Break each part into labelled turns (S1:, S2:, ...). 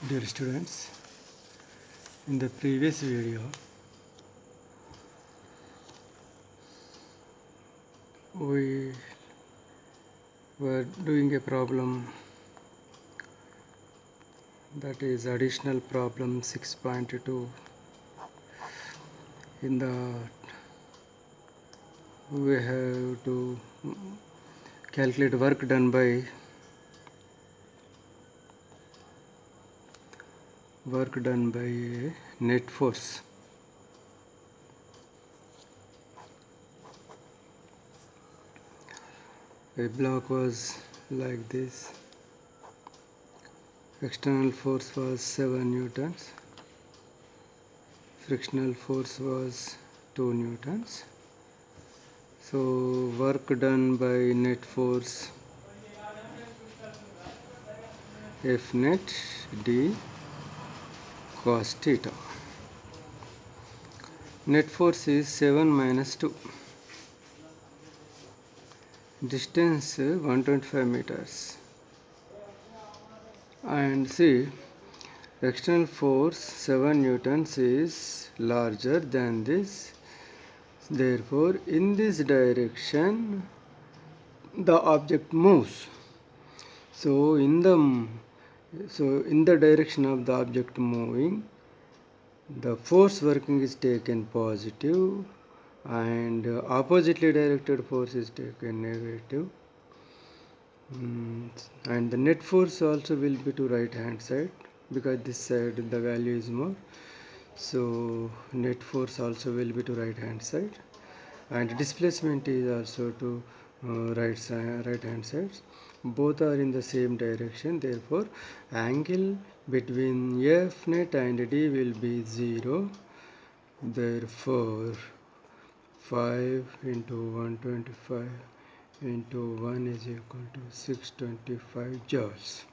S1: Dear students, in the previous video we were doing a problem that is additional problem 6.2. In the we have to calculate work done by a net force. A block was like this. External force was 7 newtons. Frictional force was 2 newtons. So work done by net force F net d cos theta. Net force is 7 minus 2. Distance 125 meters. And see, external force 7 newtons is larger than this. Therefore, in this direction, the object moves. So in the direction of the object moving, the force working is taken positive and oppositely directed force is taken negative. And the net force also will be to right hand side because this side the value is more. So net force also will be to right hand side, and displacement is also to right hand side. Both are in the same direction, therefore angle between F net and D will be 0. Therefore 5 into 125 into 1 is equal to 625 joules.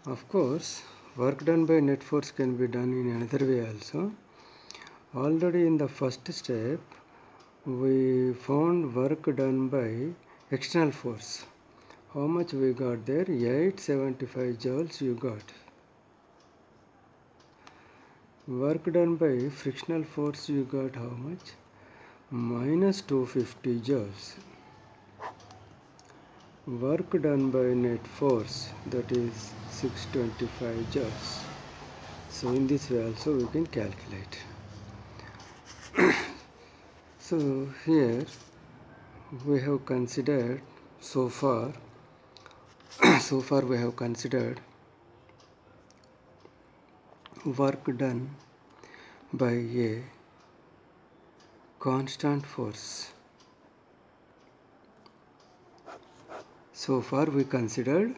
S1: Of course, work done by net force can be done in another way also. Already in the first step, we found work done by external force. How much we got there? 875 joules you got. Work done by frictional force you got how much? Minus 250 joules. Work done by net force, that is 625 joules. So in this way also we can calculate. So here we have considered so far we have considered work done by a constant force. So far we considered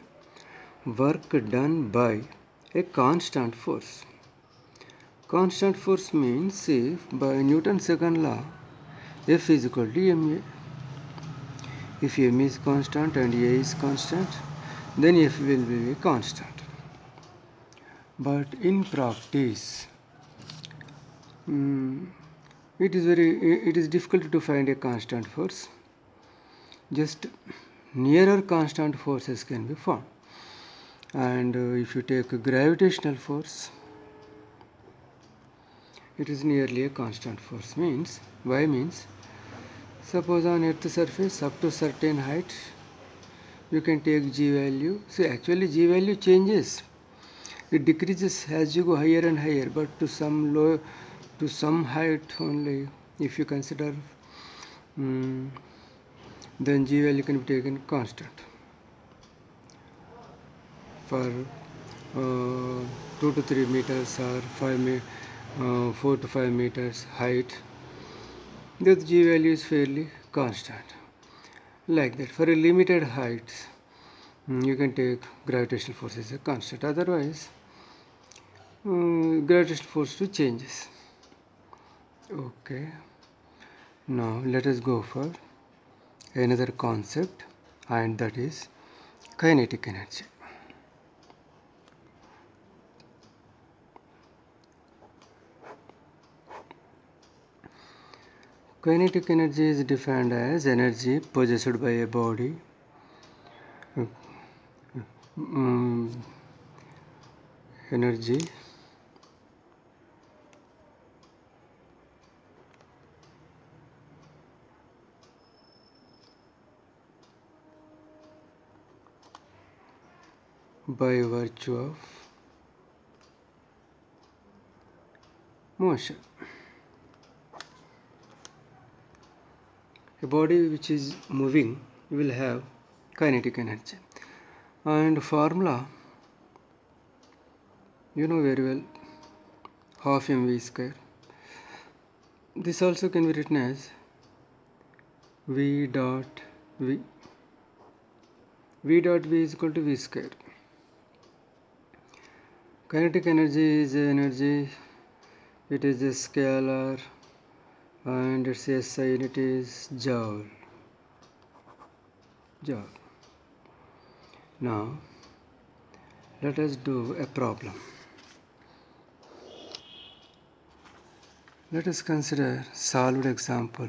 S1: work done by a constant force. Constant force means, see, by Newton's second law, F is equal to ma. If m is constant and a is constant, then F will be a constant. But in practice, it is difficult to find a constant force. Just nearer constant forces can be found. And if you take a gravitational force, it is nearly a constant force. Means, why means, suppose on earth surface up to certain height, you can take G value. See, actually G value changes. It decreases as you go higher and higher, but to some height only. If you consider, then G value can be taken constant. For 2 to 3 meters or 4 to 5 meters height, the G value is fairly constant. Like that, for a limited height, you can take gravitational force as a constant. Otherwise, gravitational force too changes. Okay. Now let us go for another concept, and that is kinetic energy. Kinetic energy is defined as energy possessed by a body mm, energy by virtue of motion. A body which is moving will have kinetic energy, and formula you know very well, half mv square. This also can be written as v dot v. V dot v is equal to v square. Kinetic energy is energy, it is a scalar, and its SI unit is joule. Joule. Now let us do a problem. Let us consider solved example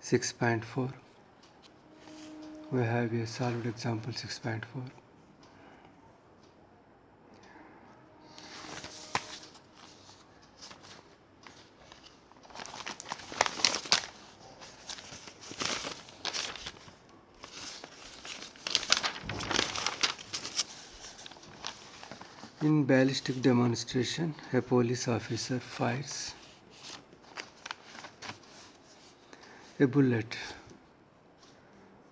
S1: 6.4. We have a solved example 6.4. In ballistic demonstration, a police officer fires a bullet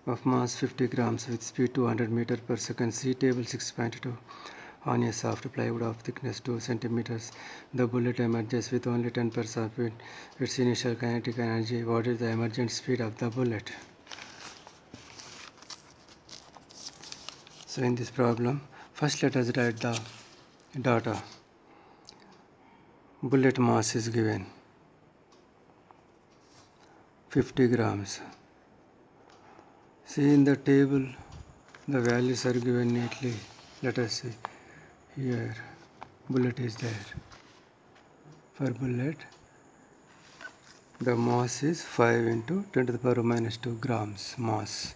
S1: of mass 50 grams with speed 200 meters per second. See table 6.2. On a soft plywood of thickness 2 centimeters, the bullet emerges with only 10% of its initial kinetic energy. What is the emergent speed of the bullet? So in this problem, first let us write the data. Bullet mass is given 50 grams. See in the table the values are given neatly. Let us see here, bullet is there. For bullet, the mass is 5 into 10 to the power minus 2 grams mass.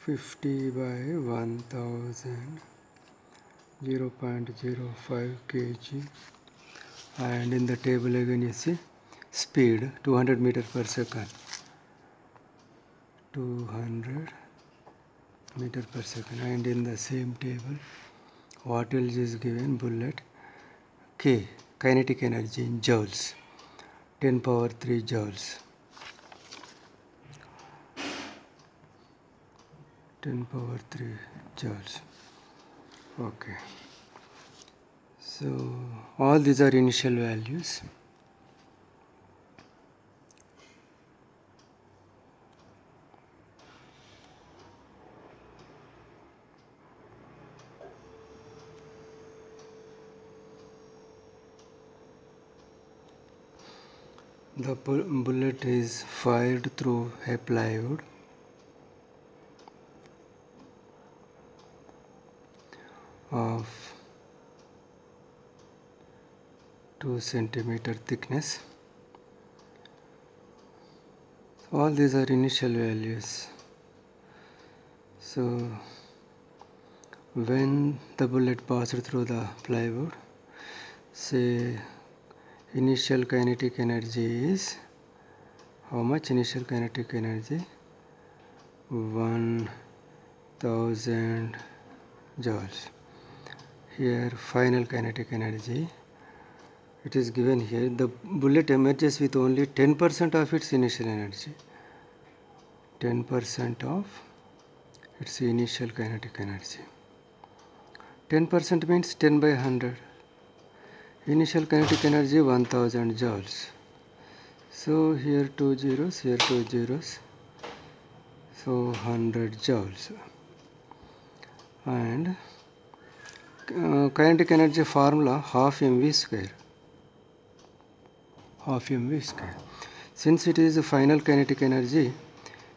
S1: 50 by 1000, 0.05 kg, and in the table again you see speed 200 meters per second. 200 meters per second, and in the same table what else is given? Bullet K, kinetic energy in joules, 10 power 3 joules. 10 power 3 joules. Okay. So all these are initial values. The bullet is fired through a plywood of 2 centimeter thickness. All these are initial values. So when the bullet passed through the plywood, say initial kinetic energy is how much? Initial kinetic energy 1000 joules. Here final kinetic energy, it is given here. The bullet emerges with only 10% of its initial energy. 10% of its initial kinetic energy. 10% means 10 by 100. Initial kinetic energy 1000 joules. So here 2 zeros, here 2 zeros. So 100 joules. And kinetic energy formula half mv square. Half mv square. Since it is a final kinetic energy,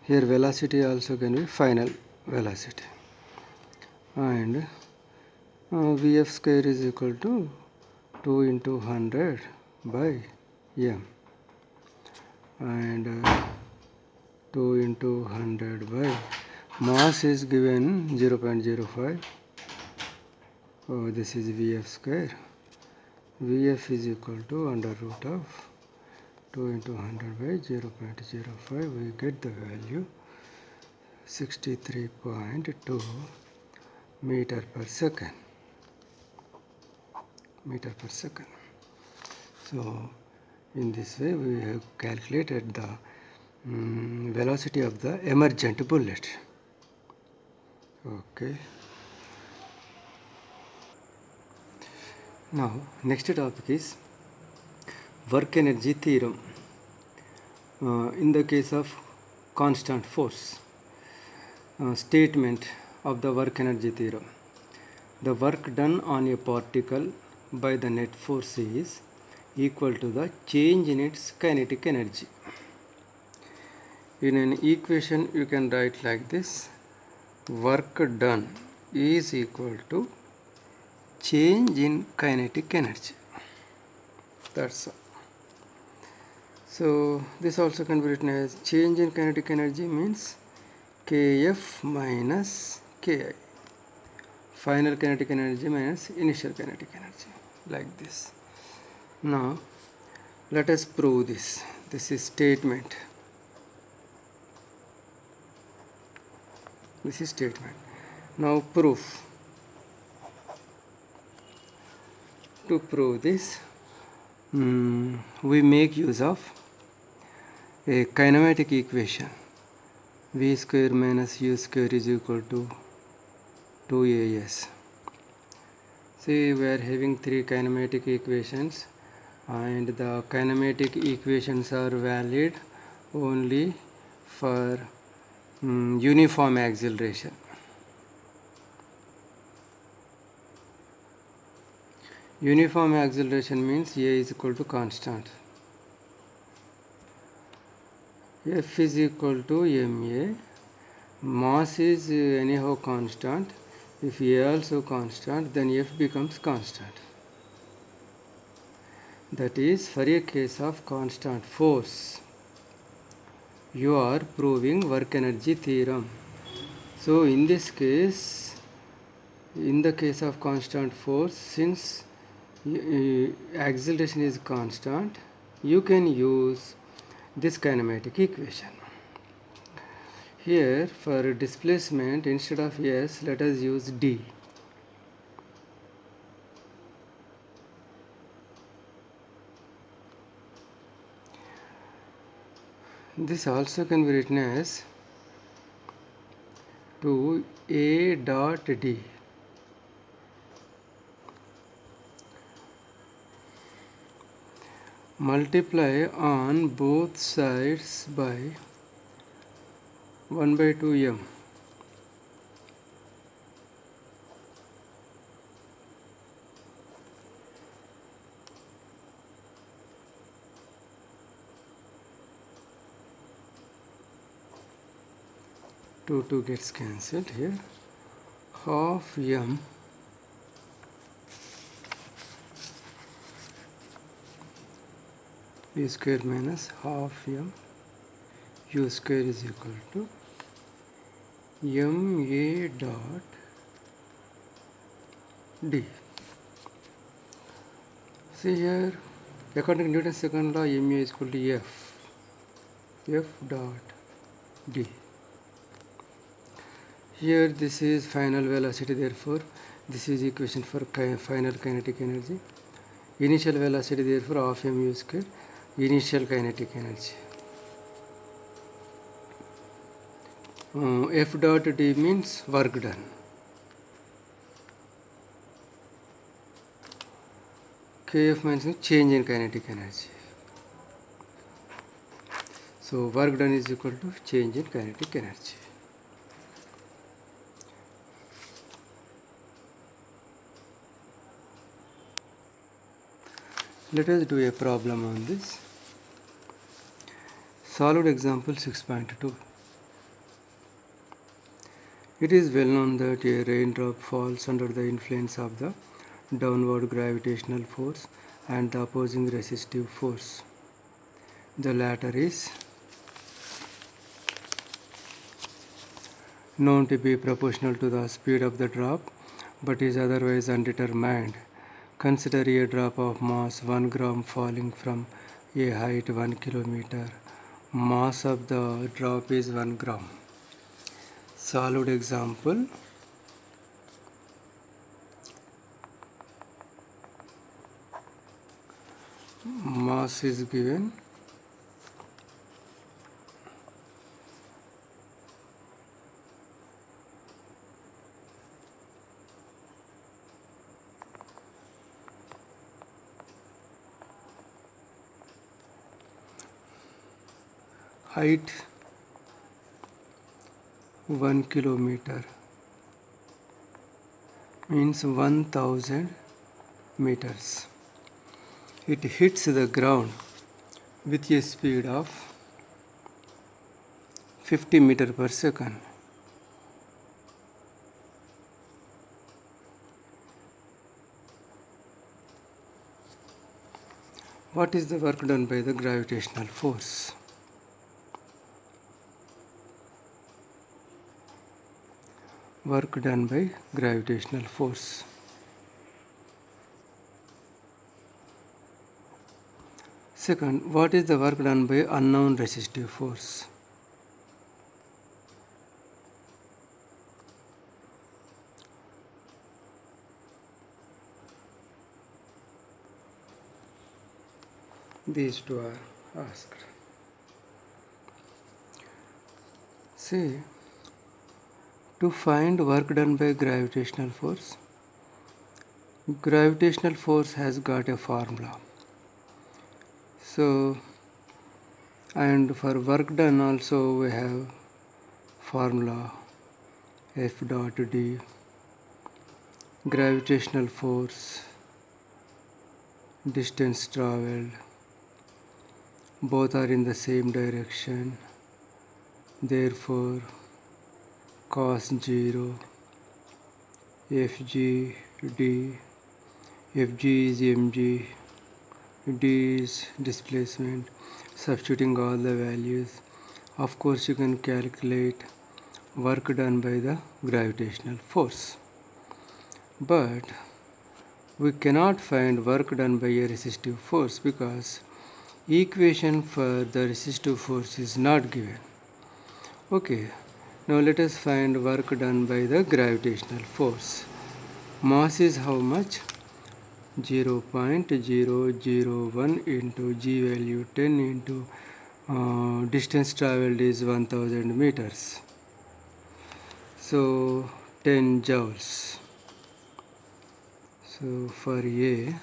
S1: here velocity also can be final velocity. And Vf square is equal to 2 into 100 by m. and 2 into 100 by mass is given 0.05. Oh, this is Vf square. Vf is equal to under root of 2 into 100 by 0.05. We get the value 63.2 meter per second. So in this way we have calculated the velocity of the emergent bullet. Okay. Now next topic is work energy theorem. In the case of constant force, statement of the work energy theorem. The work done on a particle by the net force is equal to the change in its kinetic energy. In an equation you can write like this: work done is equal to change in kinetic energy. That's all. So this also can be written as change in kinetic energy means Kf minus Ki. Final kinetic energy minus initial kinetic energy, like this. Now let us prove this. This is statement. This is statement. Now proof. To prove this, we make use of a kinematic equation. V square minus U square is equal to 2AS. See, we are having three kinematic equations, and the kinematic equations are valid only for uniform acceleration. Uniform acceleration means A is equal to constant. F is equal to ma. Mass is anyhow constant. If A also constant, then F becomes constant. That is, for a case of constant force, you are proving work energy theorem. So in this case, in the case of constant force, since acceleration is constant, you can use this kinematic equation. Here for displacement, instead of S, let us use D. This also can be written as 2A dot D. Multiply on both sides by 1 by 2m. Two gets cancelled here. Half m u square minus half m u square is equal to ma dot d. See here, according to Newton's second law, ma is equal to f dot d. Here this is final velocity, therefore this is equation for final kinetic energy. Initial velocity, therefore half mu square, initial kinetic energy. F dot d means work done. Kf means change in kinetic energy. So work done is equal to change in kinetic energy. Let us do a problem on this. Solved example 6.2. It is well known that a raindrop falls under the influence of the downward gravitational force and the opposing resistive force. The latter is known to be proportional to the speed of the drop but is otherwise undetermined. Consider a drop of mass 1 gram falling from a height 1 kilometer. Mass of the drop is 1 gram. Solved example. Mass is given. Height 1 kilometer means 1000 meters. It hits the ground with a speed of 50 meters per second. What is the work done by the gravitational force? Work done by gravitational force. Second, what is the work done by unknown resistive force? These two are asked. See, to find work done by gravitational force has got a formula. So, and for work done also we have formula F dot D, gravitational force, distance traveled, both are in the same direction, therefore cos 0 Fg D, Fg is mg, D is displacement. Substituting all the values, of course you can calculate work done by the gravitational force, but we cannot find work done by a resistive force because equation for the resistive force is not given. Okay, now let us find work done by the gravitational force. Mass is how much? 0.001 into G value 10 into distance traveled is 1000 meters. So 10 joules. So for A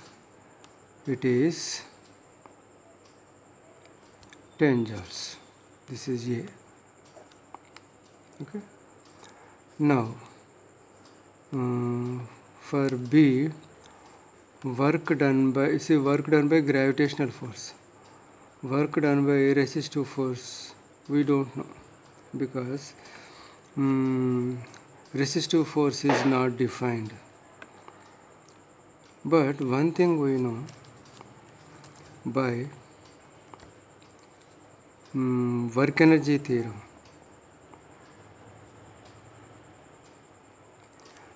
S1: it is 10 joules. This is A. Okay. Now for B, work done by gravitational force. Work done by resistive force we don't know because resistive force is not defined. But one thing we know by work energy theorem.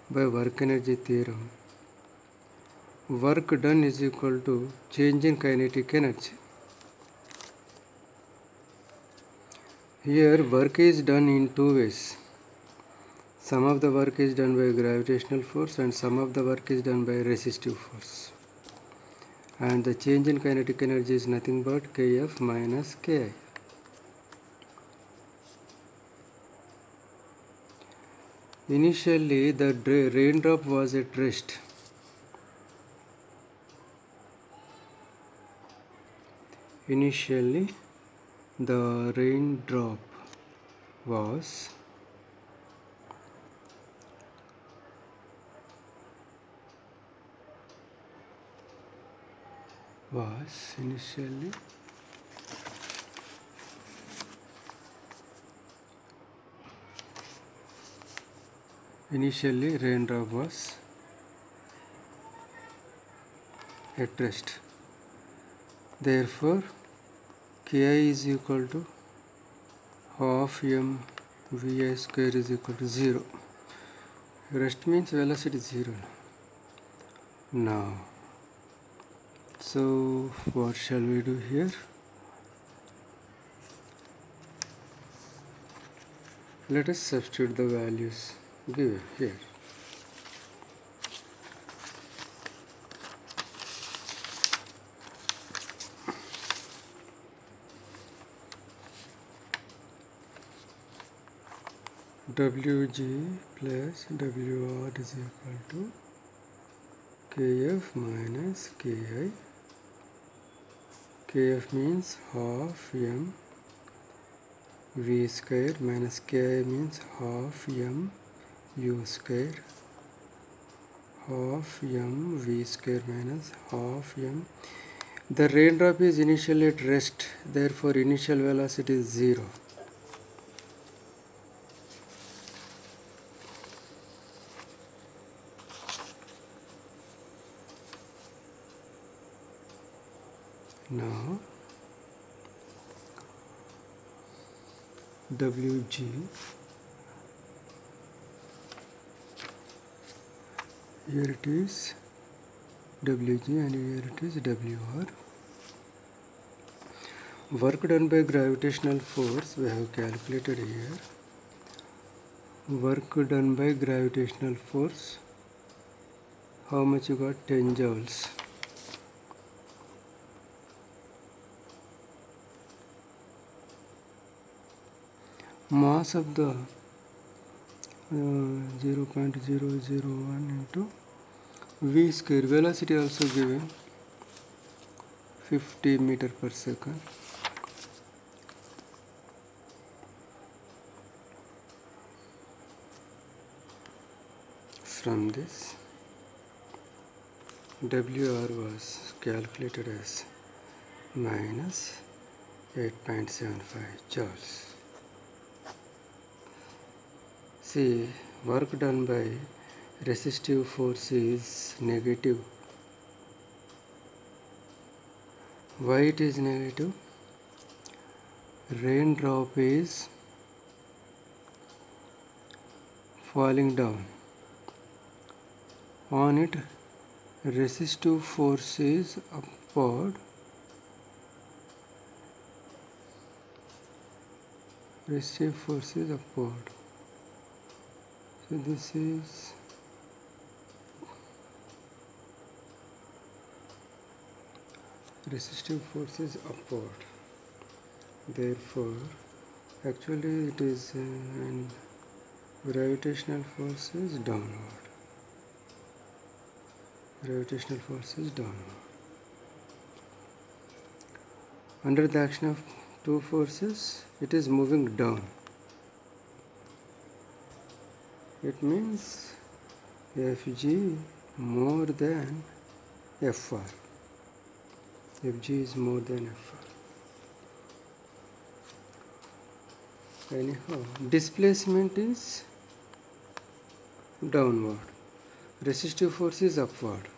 S1: By work energy theorem, work done is equal to change in kinetic energy. Here work is done in two ways. Some of the work is done by gravitational force and some of the work is done by resistive force. And the change in kinetic energy is nothing but Kf minus Ki. Initially the raindrop was at rest. Initially the raindrop was initially raindrop was at rest. Therefore Ki is equal to half m vi square is equal to 0. Rest means velocity 0 now. So what shall we do here? Let us substitute the values given here. Wg plus Wr is equal to Kf minus Ki. Kf means half m v square minus Ki means half m u square. Half m v square minus half m. The raindrop is initially at rest, therefore initial velocity is 0. Now Wg, here it is Wg and here it is Wr. Work done by gravitational force we have calculated here. Work done by gravitational force, how much you got? 10 joules. Mass of the 0.001 into v square. Velocity also given 50 meter per second. From this, Wr was calculated as minus 8.75 joules. See, work done by resistive force is negative. Why it is negative? Raindrop is falling down. On it, resistive force is upward. Resistive force is upward. So this is resistive force is upward. Therefore, actually it is and gravitational force is downward. Gravitational force is downward. Under the action of two forces, it is moving down. It means Fg more than Fr. Fg is more than Fr. Anyhow, displacement is downward. Resistive force is upward.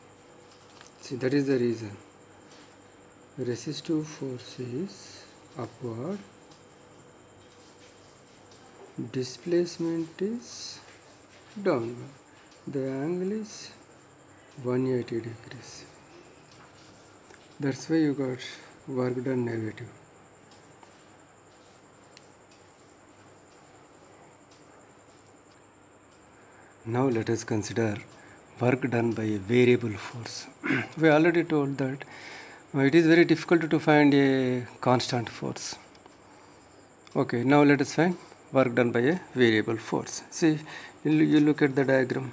S1: See, that is the reason. Resistive force is upward. Displacement is downward. The angle is 180 degrees. That's why you got work done negative. Now let us consider work done by a variable force. We already told that it is very difficult to find a constant force. Okay, now let us find work done by a variable force. See, you look at the diagram.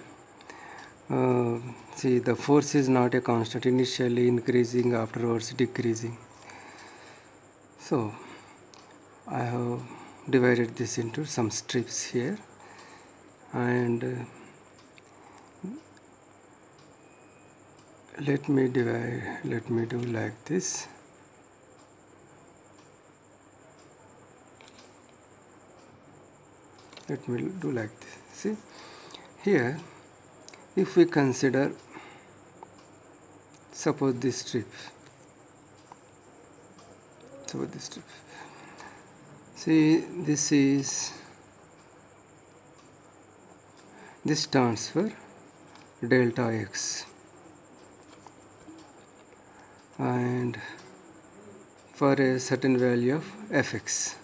S1: See, the force is not a constant, initially increasing, afterwards decreasing. So I have divided this into some strips here, and let me do like this. Let me do like this. See, here if we consider, suppose over the strip. See, this stands for delta x, and for a certain value of fx,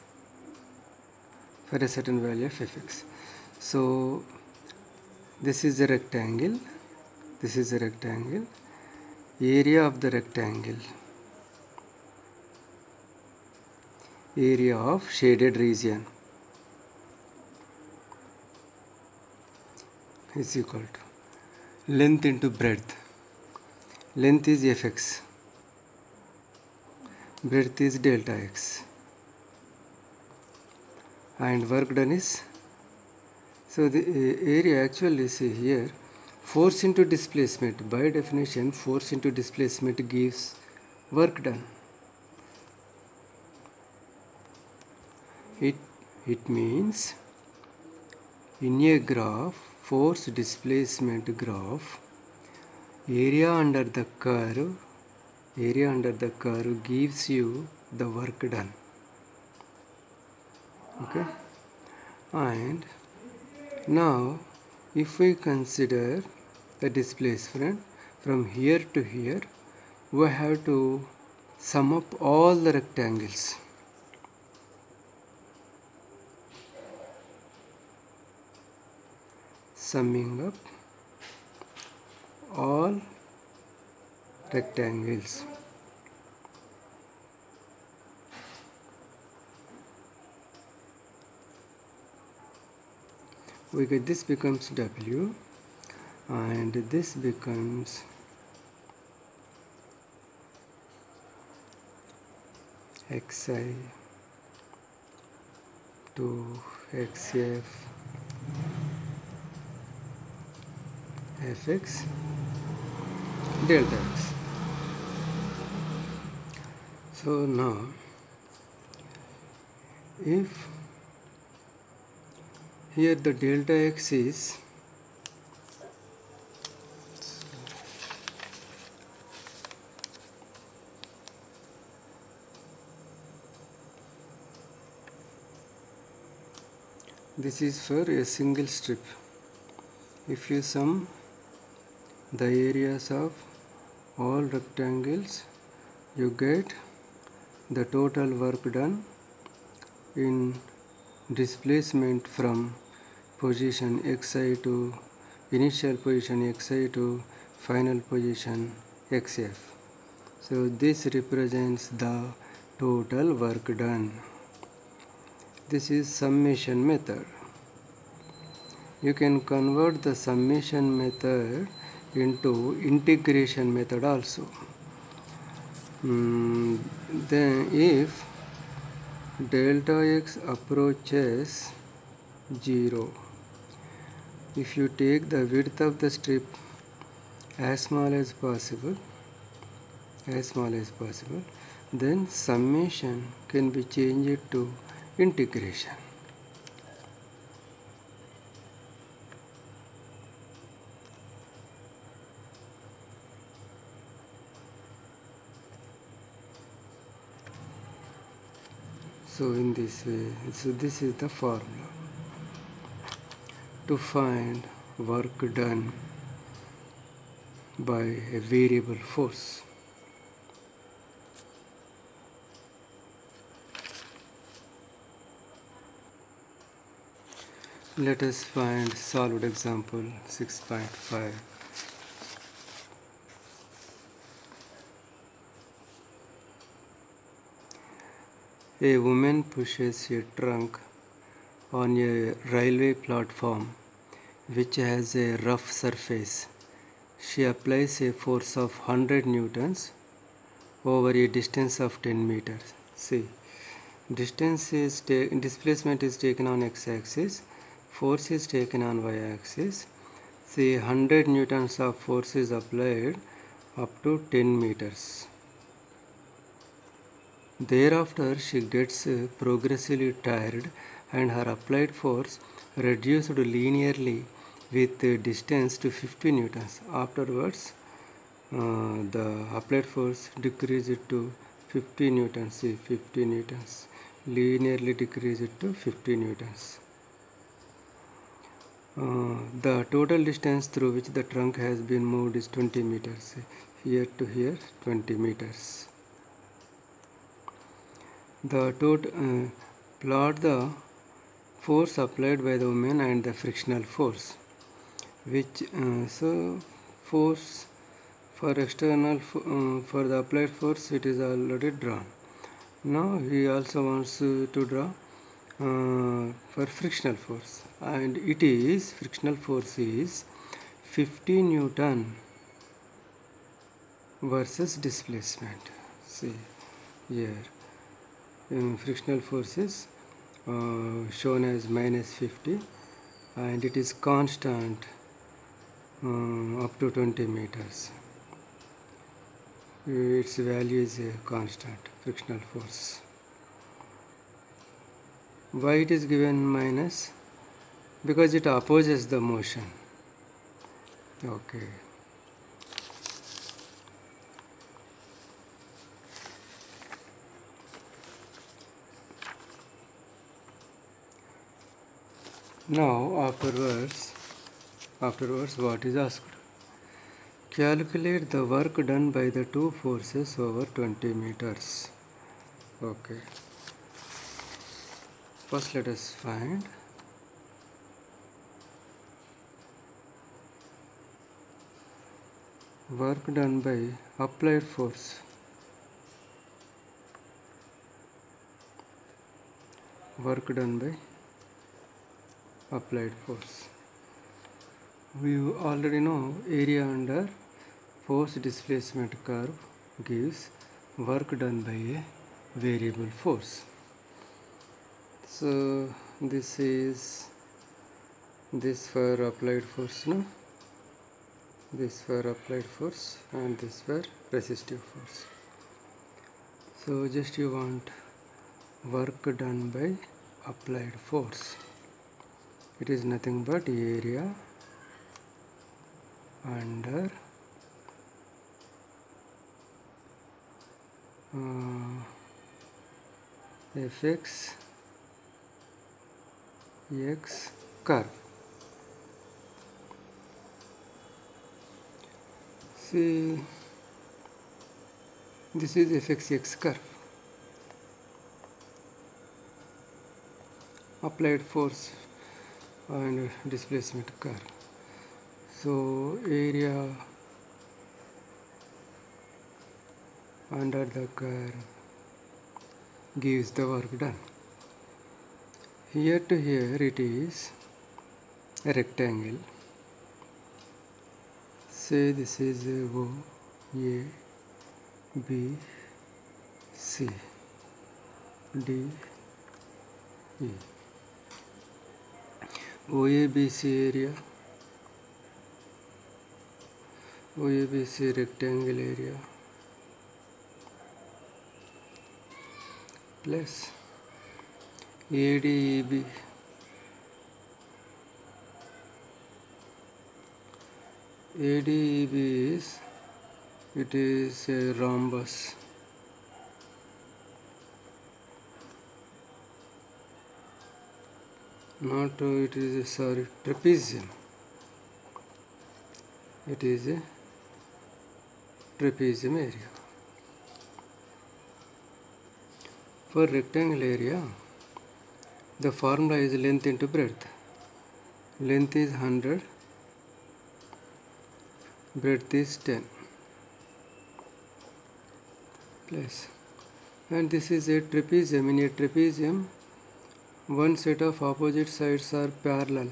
S1: so this is a rectangle, area of the rectangle, area of shaded region is equal to length into breadth. Length is fx, breadth is delta x, and work done is, so the area, actually see here, force into displacement, by definition force into displacement gives work done. It means in a graph, force displacement graph, area under the curve gives you the work done. Okay, and now if we consider the displacement from here to here, we have to sum up all the rectangles. Summing up all rectangles. We get this becomes W, and this becomes xi to xf fx delta x. So now if here the delta x is this is for a single strip. If you sum the areas of all rectangles, you get the total work done in displacement from position xi to initial position xi to final position xf. So this represents the total work done. This is summation method. You can convert the summation method into integration method also. Then if delta x approaches 0, if you take the width of the strip as small as possible, then summation can be changed to integration. So in this way, so this is the formula to find work done by a variable force. Let us find solved example 6.5. A woman pushes a trunk on a railway platform which has a rough surface. She applies a force of 100 newtons over a distance of 10 meters. See, displacement is taken on x-axis, force is taken on y-axis. See, 100 newtons of force is applied up to 10 meters. Thereafter, she gets progressively tired and her applied force reduced linearly with distance to 50 newtons. Afterwards, the applied force decreased to 50 newtons. See, 50 newtons. Linearly decrease it to 50 newtons. The total distance through which the trunk has been moved is 20 meters. Here to here, 20 meters. The total plot the force applied by the woman and the frictional force, which so force for external for the applied force it is already drawn. Now he also wants to draw for frictional force, and it is frictional force is 50 Newton versus displacement. See here, frictional force is shown as minus 50, and it is constant up to 20 meters. Its value is a constant frictional force. Why it is given minus? Because it opposes the motion. Okay. Now afterwards what is asked? Calculate the work done by the two forces over 20 meters. Okay. First let us find work done by applied force. Work done by applied force. We already know area under force displacement curve gives work done by a variable force. So this is this for applied force, no? This for applied force and this for resistive force. So just you want work done by applied force. It is nothing but area under fx x curve. See, this is fx x curve. Applied force and displacement curve. So area under the curve gives the work done. Here to here it is a rectangle. Say this is O, A, B, C, D, E. OABC area, OABC rectangle area plus ADEB, ADEB is it is a rhombus. Not it is a trapezium. It is a trapezium area. For rectangle area, the formula is length into breadth. Length is 100, breadth is 10 plus, and this is a trapezium. In a trapezium, one set of opposite sides are parallel.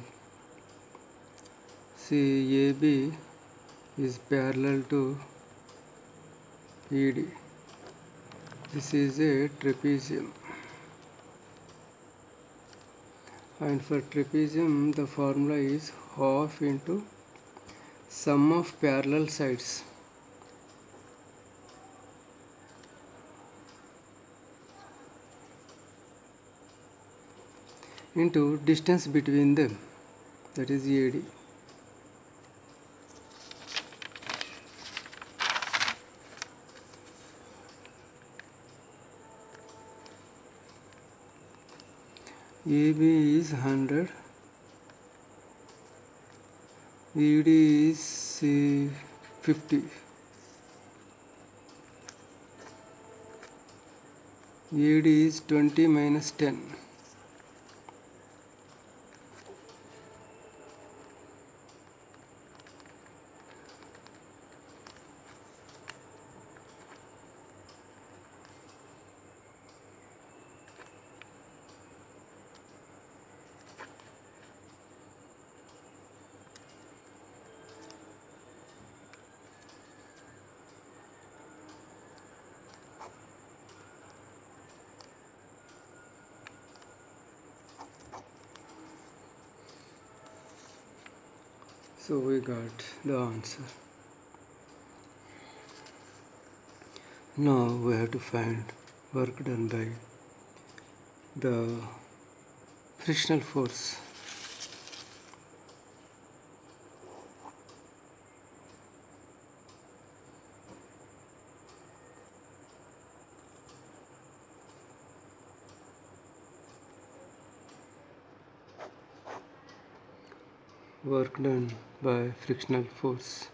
S1: See, AB is parallel to ED. This is a trapezium. And for trapezium, the formula is half into sum of parallel sides. Into distance between them, that is AD. AB is 100, ED is 50, ED is 20 minus 10. So we got the answer. Now we have to find work done by the frictional force. Work done by frictional force.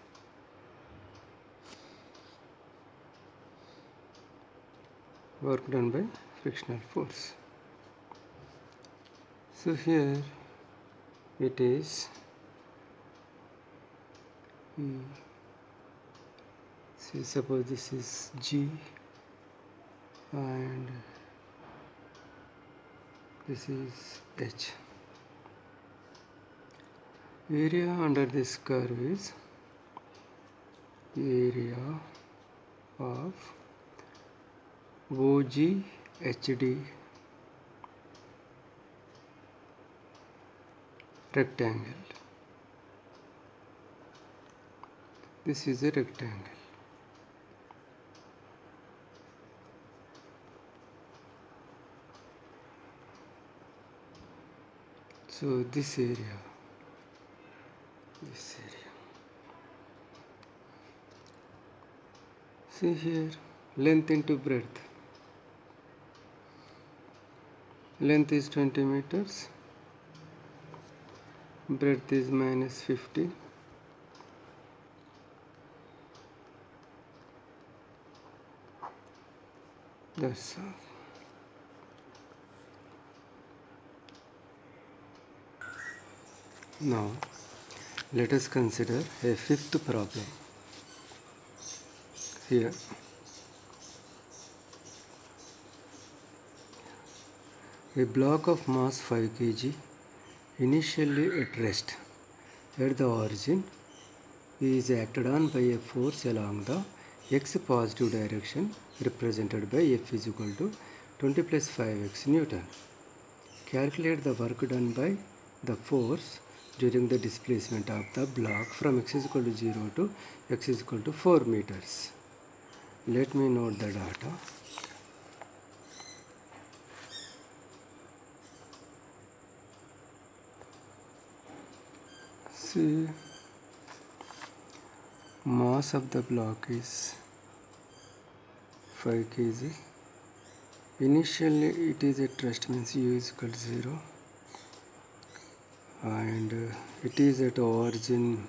S1: Work done by frictional force. So here it is see, suppose this is G and this is H. Area under this curve is area of OGHD rectangle. This is a rectangle. So this area. See here, length into breadth. Length is 20 meters. Breadth is minus 50. That's all. Now, let us consider a fifth problem. Here, a block of mass 5 kg initially at rest at the origin is acted on by a force along the x positive direction represented by F is equal to 20 plus 5x Newton. Calculate the work done by the force during the displacement of the block from x is equal to 0 to x is equal to 4 meters. Let me note the data. See, mass of the block is 5 kg. Initially it is at rest, means u is equal to 0, and it is at origin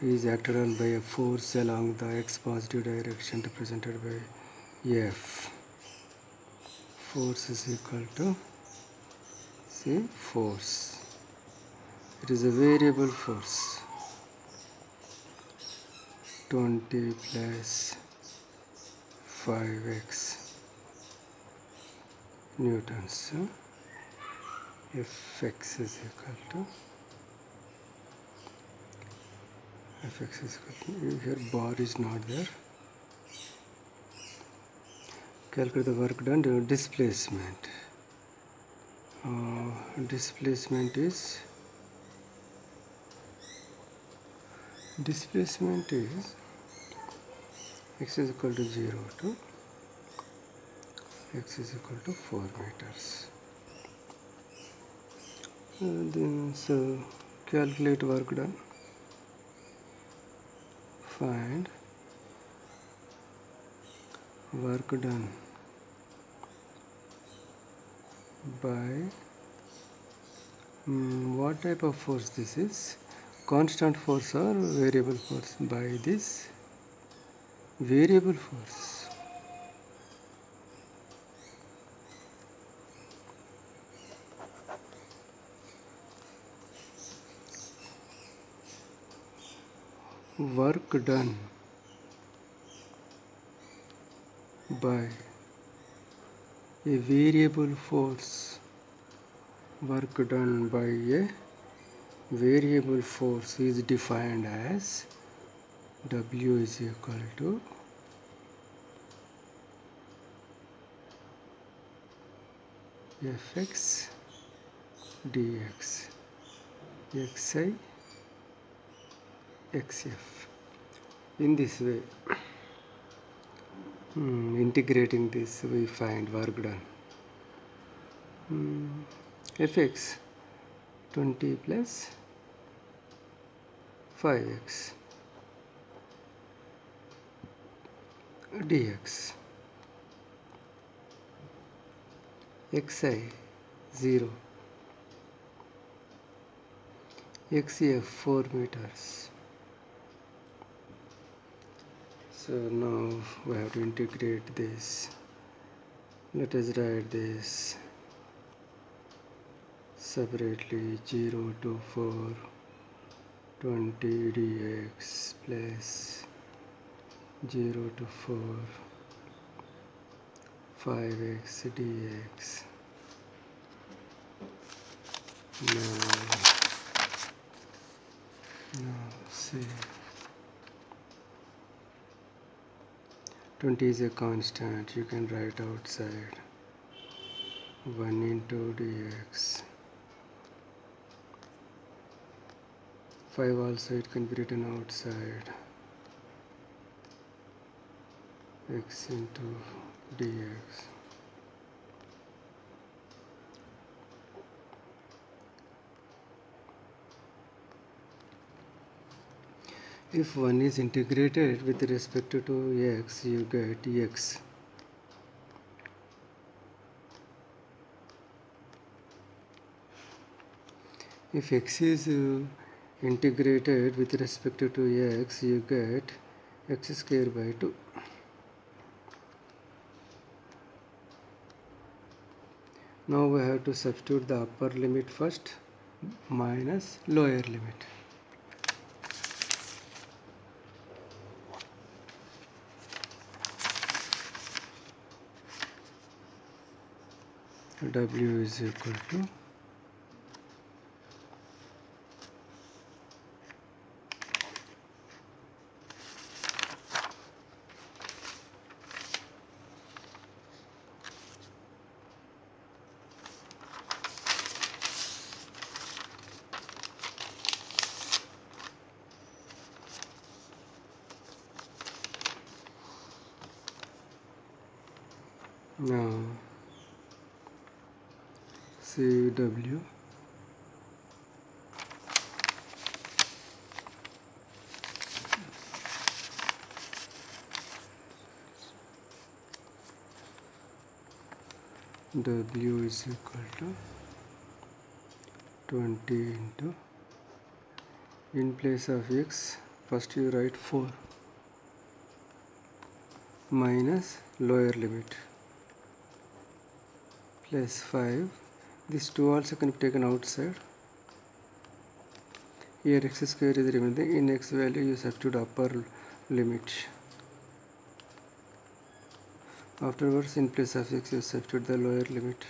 S1: is acted on by a force along the x positive direction represented by F. Force is equal to, see, force. It is a variable force. 20 plus 5x newtons. Fx is equal to here bar is not there. Calculate the work done during displacement. Displacement is x is equal to 0 to x is equal to 4 meters. So calculate work done. Find work done by What type of force this is? Constant force or variable force? By this variable force. Work done by a variable force. Work done by a variable force is defined as W is equal to Fx dx xi xf. In this way, integrating this, we find work done. Fx 20 plus 5x dx xi 0 xf 4 meters. So now we have to integrate this. Let us write this separately. 0 to 4 20 dx plus 0 to 4 5x dx. Now see, 20 is a constant, you can write outside 1 into dx. 5 also it can be written outside, x into dx. If 1 is integrated with respect to x, you get x. If x is integrated with respect to x, you get x square by 2. Now we have to substitute the upper limit first minus lower limit. W is equal to now CW W is equal to 20 into, in place of x first you write 4 minus lower limit plus 5. This 2 also can be taken outside. Here x square is remaining. In x value you substitute upper limit. Afterwards, in place of x you substitute the lower limit.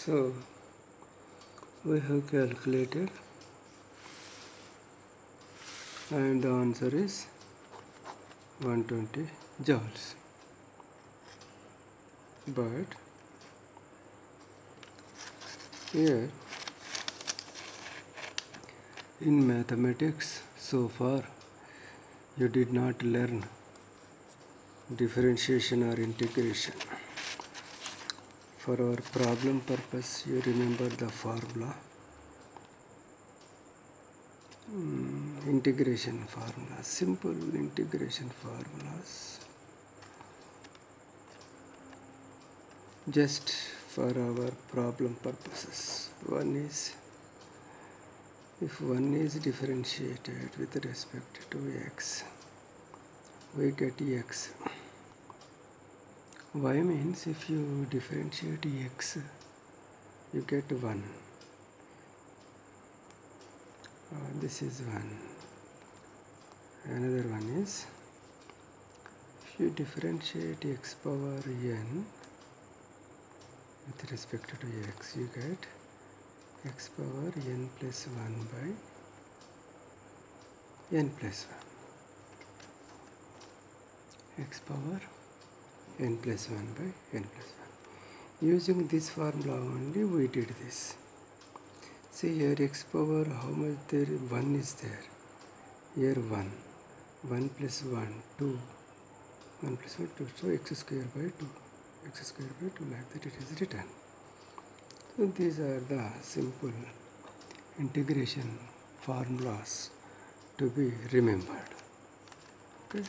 S1: So we have calculated and the answer is 120 joules. But here in mathematics so far you did not learn differentiation or integration. For our problem purpose, you remember the formula, integration formula, simple integration formulas, just for our problem purposes. One is, if 1 is differentiated with respect to x, we get x. Y means if you differentiate x, you get 1. This is 1. Another one is, if you differentiate x power n with respect to x, you get x power n plus 1 by n plus 1. X power n plus 1 by n plus 1. Using this formula only we did this. See here x power, how much there? 1 is there. Here 1. 1 plus 1, 2. 1 plus 1, 2. So x square by 2. X square by 2, like that it is written. So these are the simple integration formulas to be remembered. Okay.